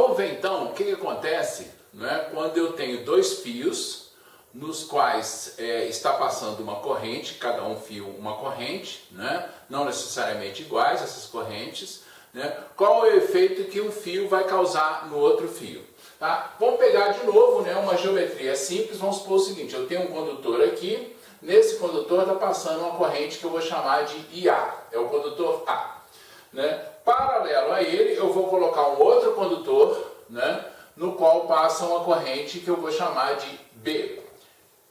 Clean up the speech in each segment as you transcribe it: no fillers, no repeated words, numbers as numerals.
Vamos ver então o que acontece, né, quando eu tenho dois fios nos quais está passando uma corrente, cada um fio uma corrente, né, não necessariamente iguais essas correntes, né, qual é o efeito que um fio vai causar no outro fio. Tá? Vamos pegar de novo, né, uma geometria simples, vamos supor o seguinte, eu tenho um condutor aqui, nesse condutor está passando uma corrente que eu vou chamar de IA, é o condutor A. Né? Paralelo a ele, eu vou colocar um outro condutor, né, no qual passa uma corrente que eu vou chamar de B.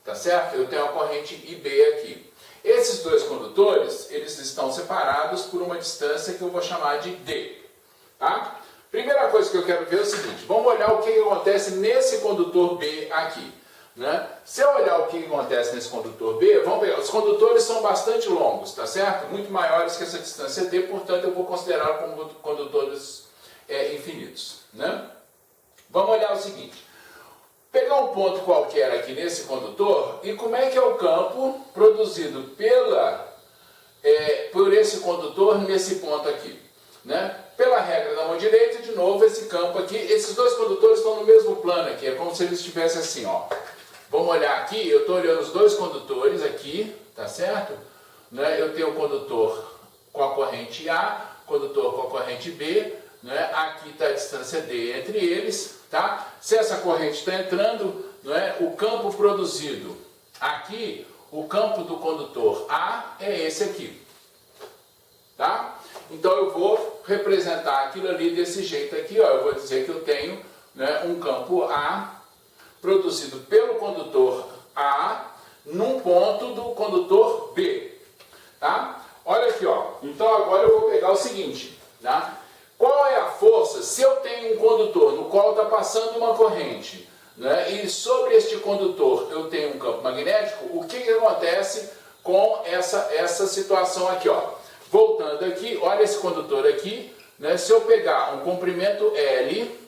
Tá certo? Eu tenho a corrente IB aqui. Esses dois condutores, eles estão separados por uma distância que eu vou chamar de D. Tá? Primeira coisa que eu quero ver é o seguinte, vamos olhar o que acontece nesse condutor B aqui. Né? Se eu olhar o que acontece nesse condutor B, vamos ver, os condutores são bastante longos, tá certo? Muito maiores que essa distância D, portanto eu vou considerar como condutores infinitos. Né? Vamos olhar o seguinte, pegar um ponto qualquer aqui nesse condutor e como é que é o campo produzido por esse condutor nesse ponto aqui. Né? Pela regra da mão direita, de novo, esse campo aqui, esses dois condutores estão no mesmo plano aqui, é como se eles estivessem assim, ó. Vamos olhar aqui, eu estou olhando os dois condutores aqui, tá certo? Né? Eu tenho o condutor com a corrente A, condutor com a corrente B, né? Aqui está a distância D entre eles, tá? Se essa corrente está entrando, né? O campo produzido aqui, o campo do condutor A é esse aqui, tá? Então eu vou representar aquilo ali desse jeito aqui, ó. Eu vou dizer que eu tenho, né, um campo A produzido pelo condutor A num ponto do condutor B, tá? Olha aqui, ó. Então agora eu vou pegar o seguinte, tá? Qual é a força? Se eu tenho um condutor no qual está passando uma corrente, né, e sobre este condutor eu tenho um campo magnético, o que acontece com essa situação aqui, ó? Voltando aqui, olha esse condutor aqui, né? Se eu pegar um comprimento L,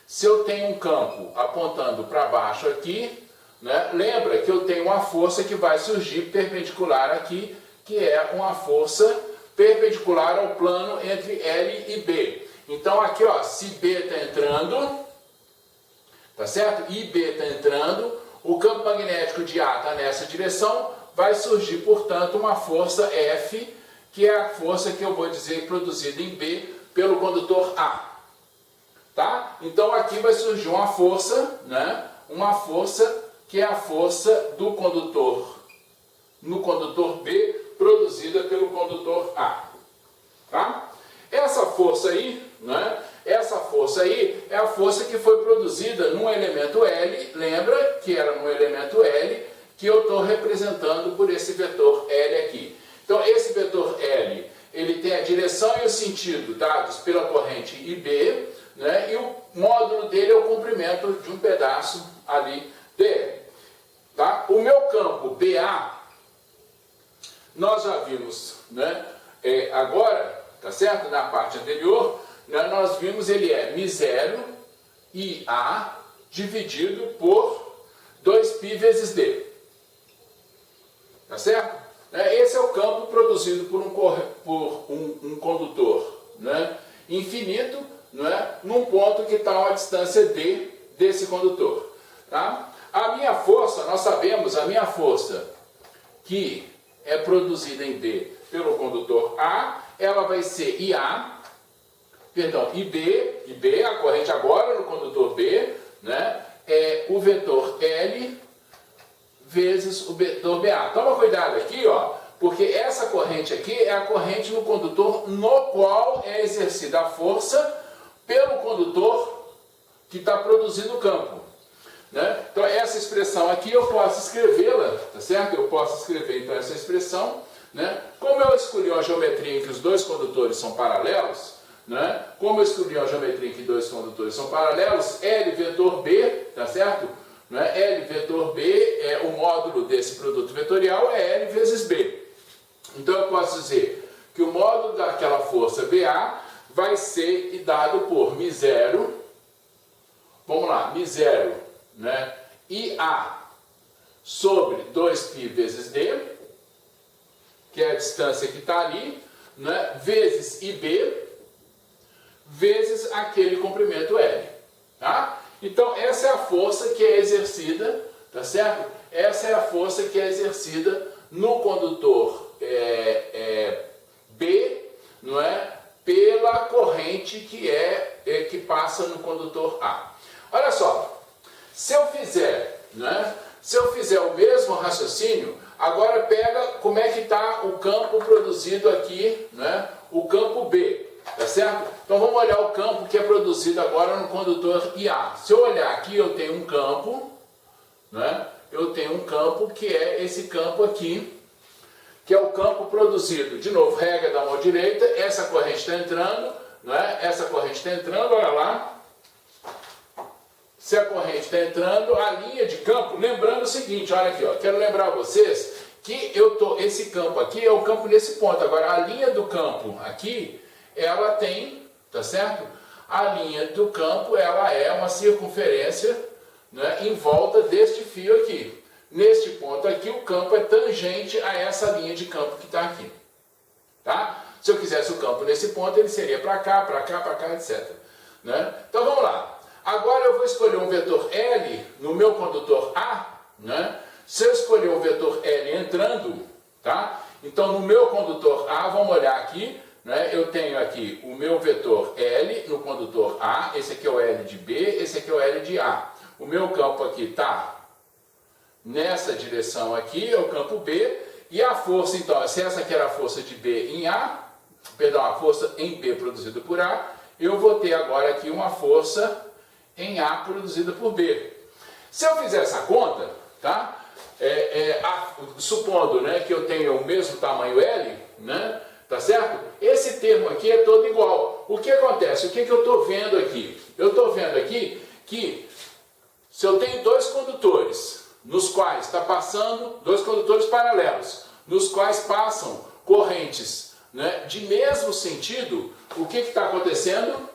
se eu tenho um campo apontando para baixo aqui, né? Lembra que eu tenho uma força que vai surgir perpendicular aqui, que é uma força perpendicular ao plano entre L e B. Então aqui, ó, se B está entrando, tá certo? E B está entrando, o campo magnético de A está nessa direção, vai surgir, portanto, uma força F, que é a força que eu vou dizer produzida em B pelo condutor A. Tá? Então aqui vai surgir uma força, né? Uma força que é a força do condutor no condutor B produzida pelo condutor A. Tá? Essa força aí, né? Essa força aí é a força que foi produzida num elemento L, lembra que era no elemento L que eu estou representando por esse vetor L aqui. Então esse vetor L, ele tem a direção e o sentido dados pela corrente IB, né, e o módulo dele é o comprimento de um pedaço ali dele. Tá? O meu campo BA, nós já vimos, né, agora, tá certo? Na parte anterior, né, nós vimos ele é μ0 IA dividido por 2π vezes D. Tá certo? Esse é o campo produzido por um condutor, né, infinito, né, num ponto que está a uma distância D desse condutor. Tá? A minha força, nós sabemos, a minha força que é produzida em B pelo condutor A, ela vai ser IB, a corrente agora no condutor B, né, é o vetor L vezes o vetor BA. Toma cuidado aqui, ó, porque essa corrente aqui é a corrente no condutor no qual é exercida a força pelo condutor que está produzindo o campo. Né? Então essa expressão aqui eu posso escrevê-la, tá certo? Eu posso escrever então essa expressão, né? Como eu escolhi uma geometria em que os dois condutores são paralelos, né? Como eu escolhi uma geometria em que dois condutores são paralelos, L vetor B, tá certo? Né? L vetor B, é o módulo desse produto vetorial é L vezes B. Então eu posso dizer que o módulo daquela força BA vai ser dado por μ0, vamos lá, μ0, né, IA sobre 2π vezes D, que é a distância que está ali, né, vezes IB, vezes aquele comprimento L. Tá? Então, essa é a força que é exercida, tá certo? Essa é a força que é exercida no condutor B, não é? Pela corrente que passa no condutor A. Olha só, se eu fizer, né? Se eu fizer o mesmo raciocínio, agora pega como é que está o campo produzido aqui, né? O campo B, tá certo? Então vamos olhar o campo que é produzido agora no condutor IA. Se eu olhar aqui, eu tenho um campo, né? Eu tenho um campo que é esse campo aqui, que é o campo produzido. De novo, regra da mão direita, essa corrente está entrando, né? Essa corrente está entrando, olha lá. Se a corrente está entrando, a linha de campo, lembrando o seguinte, olha aqui, ó, quero lembrar vocês que esse campo aqui é o campo nesse ponto. Agora, a linha do campo aqui, ela tem, tá certo? A linha do campo, ela é uma circunferência, né, em volta deste fio aqui. Neste ponto aqui, o campo é tangente a essa linha de campo que está aqui. Tá? Se eu quisesse o campo nesse ponto, ele seria para cá, etc. Né? Então, vamos lá. Agora eu vou escolher um vetor L no meu condutor A, né? Se eu escolher o vetor L entrando, tá? Então no meu condutor A, vamos olhar aqui, né? Eu tenho aqui o meu vetor L no condutor A, esse aqui é o L de B, esse aqui é o L de A. O meu campo aqui está nessa direção aqui, é o campo B, e a força, então, se essa aqui era a força de B em A, perdão, a força em B produzida por A, eu vou ter agora aqui uma força em A produzida por B. Se eu fizer essa conta, tá? Supondo, né, que eu tenha o mesmo tamanho L, né, tá certo? Esse termo aqui é todo igual. O que acontece? O que eu estou vendo aqui? Eu estou vendo aqui que se eu tenho dois condutores, nos quais está passando, dois condutores paralelos, nos quais passam correntes, né, de mesmo sentido, o que está acontecendo?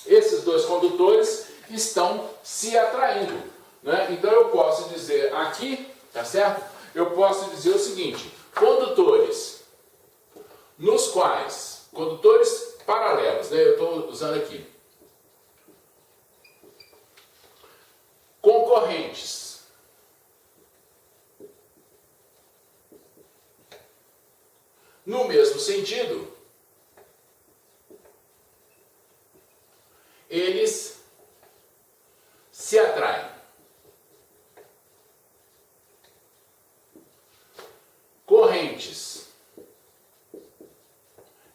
Esses dois condutores estão se atraindo, né? Então eu posso dizer aqui, tá certo? Eu posso dizer o seguinte, condutores nos quais, condutores paralelos, né? Eu estou usando aqui, concorrentes no mesmo sentido, eles se atraem. Correntes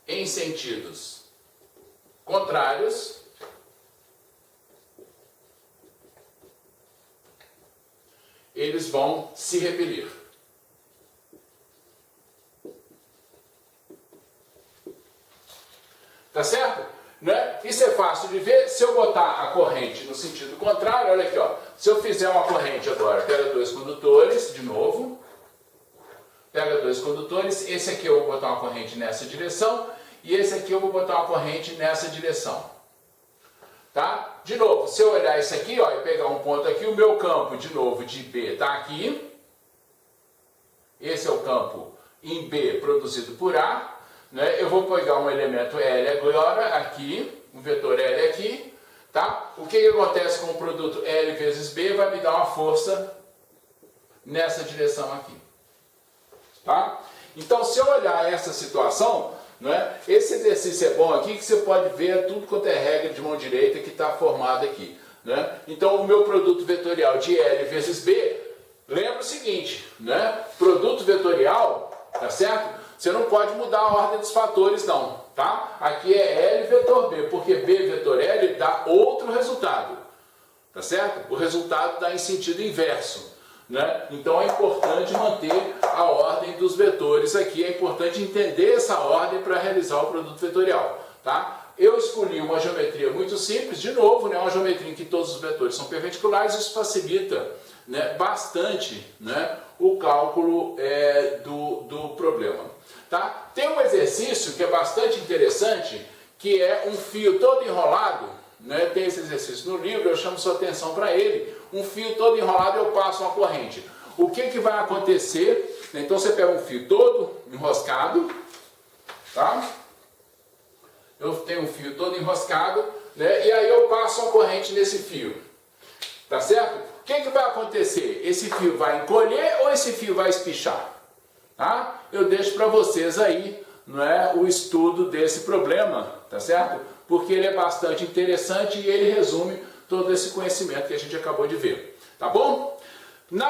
em sentidos contrários eles vão se repelir. Tá certo? Né? Isso é fácil de ver. Se eu botar a corrente no sentido contrário, olha aqui, ó. Se eu fizer uma corrente agora, pega dois condutores, de novo. Pega dois condutores. Esse aqui eu vou botar uma corrente nessa direção. E esse aqui eu vou botar uma corrente nessa direção. Tá? De novo, se eu olhar isso aqui, ó, e pegar um ponto aqui, o meu campo, de novo, de B está aqui. Esse é o campo em B produzido por A. Né? Eu vou pegar um elemento L agora, aqui, um vetor L aqui, tá? O que acontece com o produto L vezes B vai me dar uma força nessa direção aqui, tá? Então, se eu olhar essa situação, né, esse exercício é bom aqui, que você pode ver tudo quanto é regra de mão direita que está formada aqui, né? Então, o meu produto vetorial de L vezes B, lembra o seguinte, né? Produto vetorial, tá certo? Você não pode mudar a ordem dos fatores, não, tá? Aqui é L vetor B, porque B vetor L dá outro resultado, tá certo? O resultado dá em sentido inverso, né? Então é importante manter a ordem dos vetores aqui, é importante entender essa ordem para realizar o produto vetorial, tá? Eu escolhi uma geometria muito simples, de novo, né? Uma geometria em que todos os vetores são perpendiculares, isso facilita, né, bastante, né, o cálculo do problema. Tá? Tem um exercício que é bastante interessante, que é um fio todo enrolado, né? Tem esse exercício no livro, eu chamo sua atenção para ele. Um fio todo enrolado, eu passo uma corrente. O que vai acontecer? Então você pega um fio todo enroscado, tá? Eu tenho um fio todo enroscado, né? E aí eu passo uma corrente nesse fio, tá certo? O que vai acontecer? Esse fio vai encolher ou esse fio vai espichar? Tá? Eu deixo para vocês aí, não é, o estudo desse problema, tá certo? Porque ele é bastante interessante e ele resume todo esse conhecimento que a gente acabou de ver, tá bom? No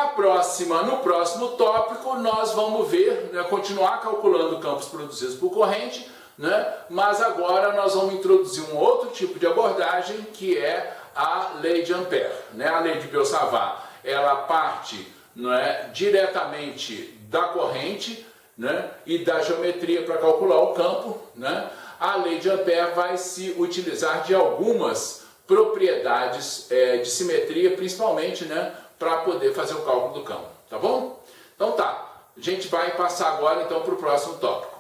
próximo tópico, nós vamos ver, né, continuar calculando campos produzidos por corrente, né, mas agora nós vamos introduzir um outro tipo de abordagem, que é a lei de Ampère. Né? A lei de Biot-Savart, ela parte, não é, diretamente da corrente, né, e da geometria para calcular o campo. Né? A lei de Ampère vai se utilizar de algumas propriedades de simetria, principalmente, né, para poder fazer o cálculo do campo, tá bom? Então tá, a gente vai passar agora então para o próximo tópico.